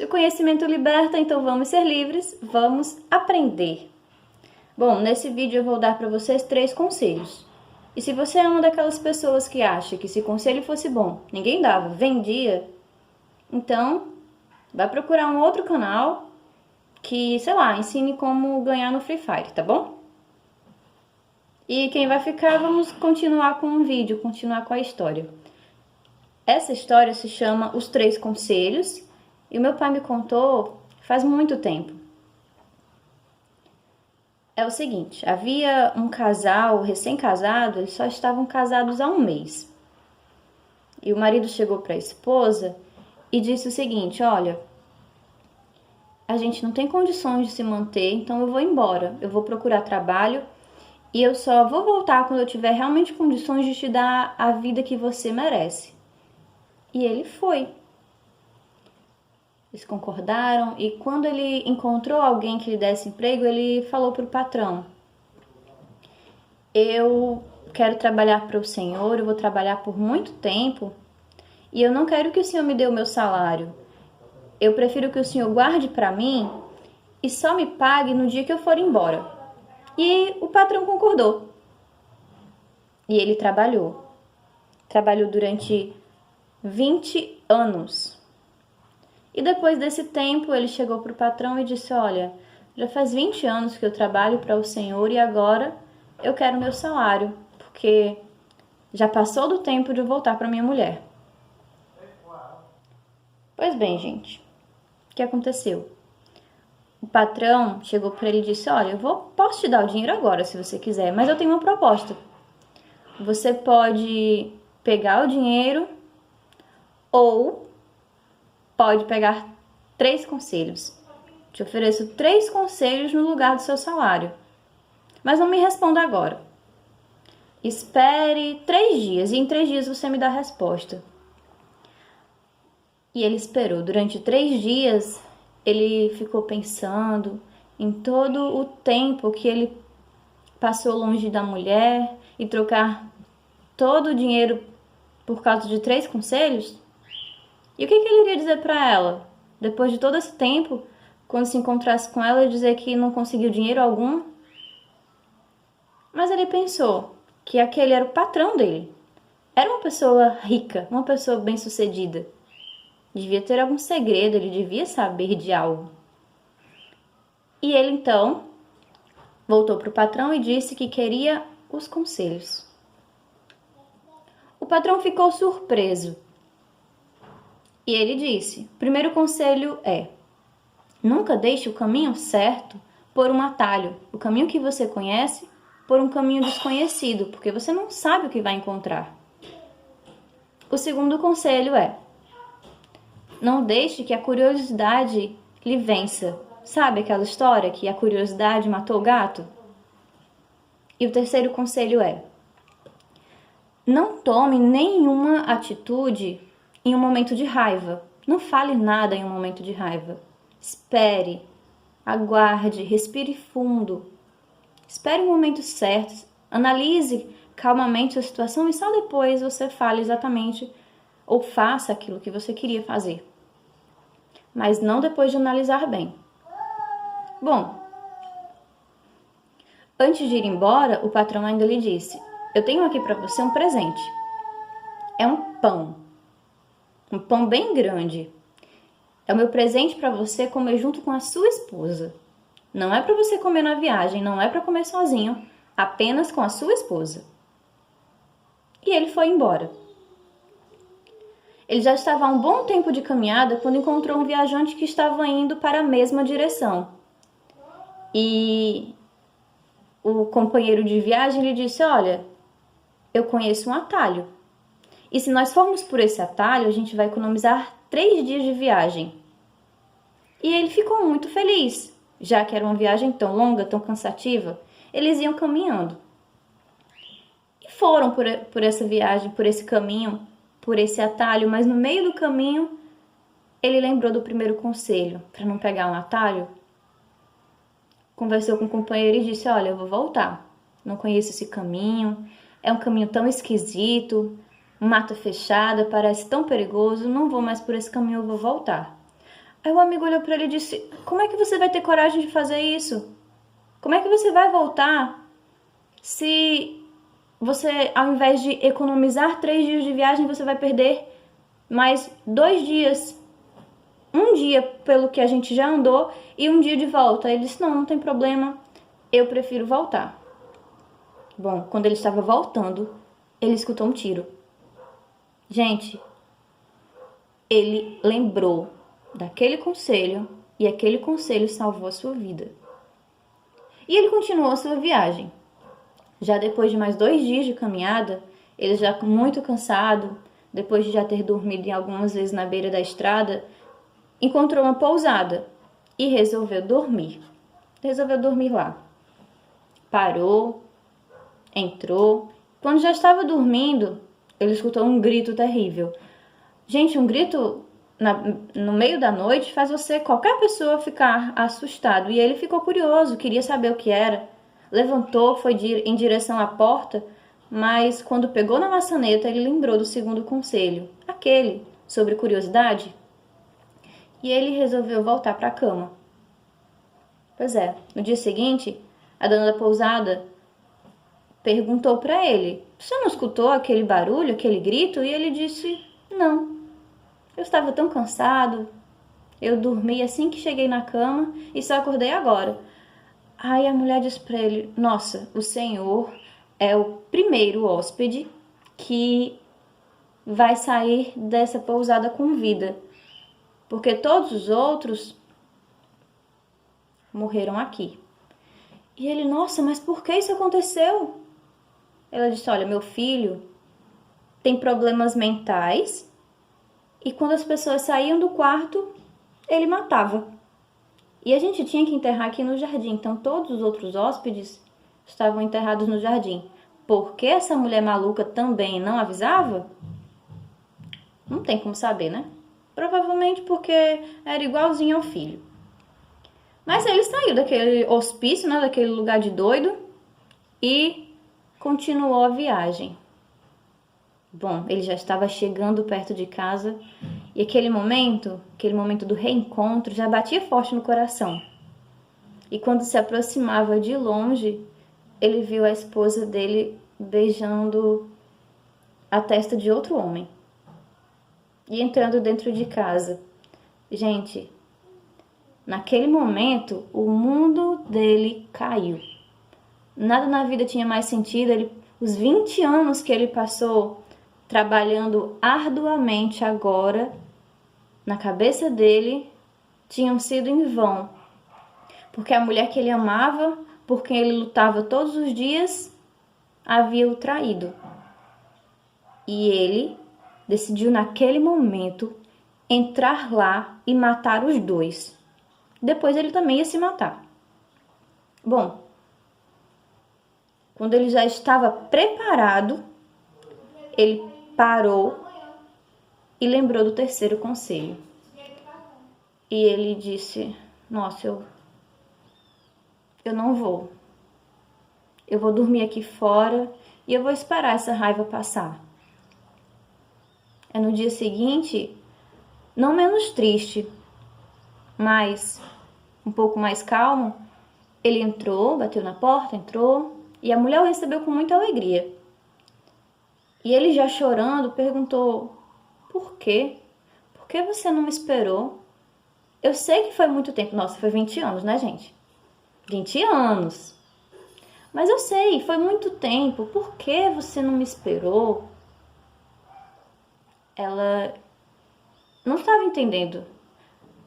Se o conhecimento liberta, então vamos ser livres, vamos aprender. Bom, nesse vídeo eu vou dar para vocês 3 conselhos. E se você é uma daquelas pessoas que acha que se conselho fosse bom, ninguém dava, vendia, então vai procurar um outro canal que, sei lá, ensine como ganhar no Free Fire, tá bom? E quem vai ficar, vamos continuar com o vídeo, continuar com a história. Essa história se chama Os 3 Conselhos e o meu pai me contou faz muito tempo. É o seguinte, havia um casal recém-casado, eles só estavam casados há um mês. E o marido chegou para a esposa e disse o seguinte, olha, a gente não tem condições de se manter, então eu vou embora, eu vou procurar trabalho e eu só vou voltar quando eu tiver realmente condições de te dar a vida que você merece. E ele foi. Eles concordaram e quando ele encontrou alguém que lhe desse emprego, ele falou para o patrão, eu quero trabalhar para o senhor, eu vou trabalhar por muito tempo e eu não quero que o senhor me dê o meu salário. Eu prefiro que o senhor guarde para mim e só me pague no dia que eu for embora. E o patrão concordou. E ele trabalhou. Trabalhou durante 20 anos. E depois desse tempo ele chegou para o patrão e disse, olha, já faz 20 anos que eu trabalho para o senhor e agora eu quero meu salário, porque já passou do tempo de eu voltar para minha mulher. Pois bem, gente, o que aconteceu? O patrão chegou para ele e disse, olha, posso te dar o dinheiro agora se você quiser, mas eu tenho uma proposta. Você pode pegar o dinheiro ou pode pegar 3 conselhos. Te ofereço 3 conselhos no lugar do seu salário. Mas não me responda agora. Espere 3 dias e em 3 dias você me dá a resposta. E ele esperou. Durante 3 dias, ele ficou pensando em todo o tempo que ele passou longe da mulher e trocar todo o dinheiro por causa de 3 conselhos. E o que ele iria dizer para ela? Depois de todo esse tempo, quando se encontrasse com ela, dizer que não conseguiu dinheiro algum? Mas ele pensou que aquele era o patrão dele. Era uma pessoa rica, uma pessoa bem-sucedida. Devia ter algum segredo, ele devia saber de algo. E ele então voltou para o patrão e disse que queria os conselhos. O patrão ficou surpreso. E ele disse, o primeiro conselho é, nunca deixe o caminho certo por um atalho, o caminho que você conhece por um caminho desconhecido, porque você não sabe o que vai encontrar. O segundo conselho é, não deixe que a curiosidade lhe vença. Sabe aquela história que a curiosidade matou o gato? E o terceiro conselho é, não tome nenhuma atitude em um momento de raiva. Não fale nada em um momento de raiva. Espere, aguarde, respire fundo. Espere o momento certo, analise calmamente a situação e só depois você fale exatamente ou faça aquilo que você queria fazer. Mas não depois de analisar bem. Bom, antes de ir embora, o patrão ainda lhe disse, eu tenho aqui para você um presente. É um pão bem grande. É o meu presente para você comer junto com a sua esposa. Não é para você comer na viagem, não é para comer sozinho, apenas com a sua esposa. E ele foi embora. Ele já estava há um bom tempo de caminhada quando encontrou um viajante que estava indo para a mesma direção. E o companheiro de viagem lhe disse, olha, eu conheço um atalho. E se nós formos por esse atalho, a gente vai economizar 3 dias de viagem. E ele ficou muito feliz, já que era uma viagem tão longa, tão cansativa, eles iam caminhando. E foram por essa viagem, por esse caminho, por esse atalho, mas no meio do caminho, ele lembrou do primeiro conselho, para não pegar um atalho. Conversou com o companheiro e disse, olha, eu vou voltar, não conheço esse caminho, é um caminho tão esquisito, mata fechada, parece tão perigoso, não vou mais por esse caminho, eu vou voltar. Aí o amigo olhou para ele e disse: como é que você vai ter coragem de fazer isso? Como é que você vai voltar se você, ao invés de economizar 3 dias de viagem, você vai perder mais 2 dias? Um dia pelo que a gente já andou e um dia de volta. Ele disse: não tem problema, eu prefiro voltar. Bom, quando ele estava voltando, ele escutou um tiro. Gente, ele lembrou daquele conselho e aquele conselho salvou a sua vida. E ele continuou a sua viagem. Já depois de mais 2 dias de caminhada, ele já muito cansado, depois de já ter dormido algumas vezes na beira da estrada, encontrou uma pousada e resolveu dormir. Resolveu dormir lá. Parou, entrou. Quando já estava dormindo, ele escutou um grito terrível. Gente, um grito no meio da noite faz qualquer pessoa ficar assustado. E ele ficou curioso, queria saber o que era. Levantou, foi em direção à porta, mas quando pegou na maçaneta, ele lembrou do segundo conselho, aquele sobre curiosidade. E ele resolveu voltar para a cama. Pois é, no dia seguinte, a dona da pousada perguntou para ele: você não escutou aquele barulho, aquele grito? E ele disse: não, eu estava tão cansado, eu dormi assim que cheguei na cama e só acordei agora. Aí a mulher disse para ele: nossa, o senhor é o primeiro hóspede que vai sair dessa pousada com vida, porque todos os outros morreram aqui. E ele: nossa, mas por que isso aconteceu? Ela disse: olha, meu filho tem problemas mentais e quando as pessoas saíam do quarto, ele matava. E a gente tinha que enterrar aqui no jardim, então todos os outros hóspedes estavam enterrados no jardim. Por que essa mulher maluca também não avisava? Não tem como saber, né? Provavelmente porque era igualzinho ao filho. Mas ele saiu daquele hospício, né, daquele lugar de doido, e continuou a viagem. Bom, ele já estava chegando perto de casa e aquele momento do reencontro já batia forte no coração. E quando se aproximava de longe, ele viu a esposa dele beijando a testa de outro homem e entrando dentro de casa. Gente, naquele momento, o mundo dele caiu. Nada na vida tinha mais sentido. Os 20 anos que ele passou trabalhando arduamente agora, na cabeça dele, tinham sido em vão. Porque a mulher que ele amava, por quem ele lutava todos os dias, havia o traído. E ele decidiu naquele momento entrar lá e matar os dois. Depois ele também ia se matar. Bom, quando ele já estava preparado, ele parou e lembrou do terceiro conselho. E ele disse: nossa, eu não vou. Eu vou dormir aqui fora e eu vou esperar essa raiva passar. No dia seguinte, não menos triste, mas um pouco mais calmo, ele entrou, bateu na porta, entrou, e a mulher o recebeu com muita alegria. E ele, já chorando, perguntou: por quê? Por que você não me esperou? Eu sei que foi muito tempo. Nossa, foi 20 anos, né, gente? 20 anos. Mas eu sei, foi muito tempo. Por que você não me esperou? Ela não estava entendendo.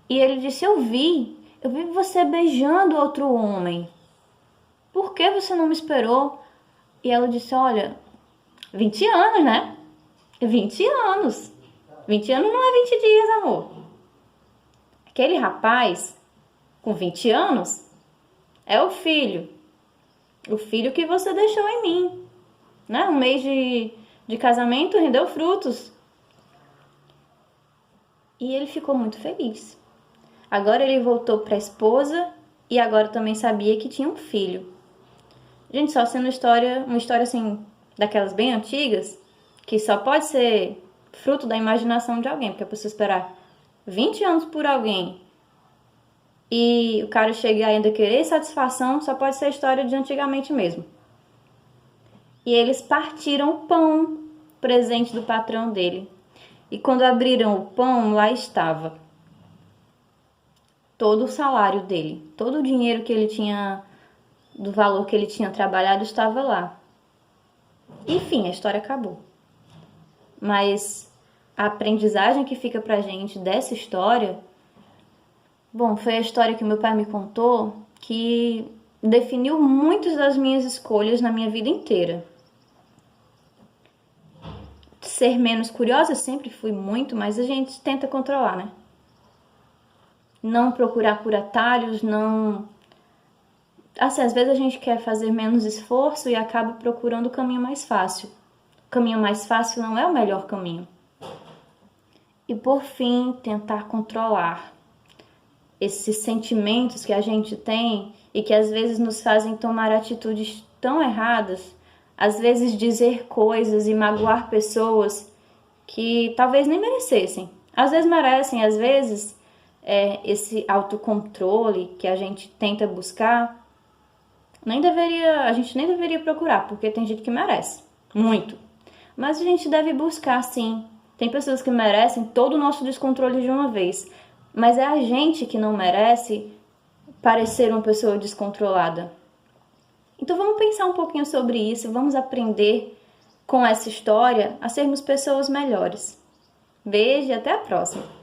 E ele disse: eu vi você beijando outro homem. Por que você não me esperou? E ela disse: olha, 20 anos, né? 20 anos. 20 anos não é 20 dias, amor. Aquele rapaz com 20 anos é o filho. O filho que você deixou em mim. Né? Um mês de casamento rendeu frutos. E ele ficou muito feliz. Agora ele voltou para a esposa e agora também sabia que tinha um filho. Gente, só sendo uma história assim, daquelas bem antigas, que só pode ser fruto da imaginação de alguém, porque a pessoa esperar 20 anos por alguém e o cara chegar e ainda querer satisfação, só pode ser a história de antigamente mesmo. E eles partiram o pão, presente do patrão dele. E quando abriram o pão, lá estava todo o salário dele, todo o dinheiro que ele tinha, do valor que ele tinha trabalhado, estava lá. Enfim, a história acabou. Mas a aprendizagem que fica pra gente dessa história, bom, foi a história que meu pai me contou, que definiu muitas das minhas escolhas na minha vida inteira. Ser menos curiosa, eu sempre fui muito, mas a gente tenta controlar, né? Não procurar por atalhos, não... Assim, às vezes a gente quer fazer menos esforço e acaba procurando o caminho mais fácil. O caminho mais fácil não é o melhor caminho. E por fim, tentar controlar esses sentimentos que a gente tem e que às vezes nos fazem tomar atitudes tão erradas, às vezes dizer coisas e magoar pessoas que talvez nem merecessem. Às vezes merecem, às vezes esse autocontrole que a gente tenta buscar, a gente nem deveria procurar, porque tem gente que merece, muito. Mas a gente deve buscar, sim. Tem pessoas que merecem todo o nosso descontrole de uma vez, mas é a gente que não merece parecer uma pessoa descontrolada. Então vamos pensar um pouquinho sobre isso, vamos aprender com essa história a sermos pessoas melhores. Beijo e até a próxima!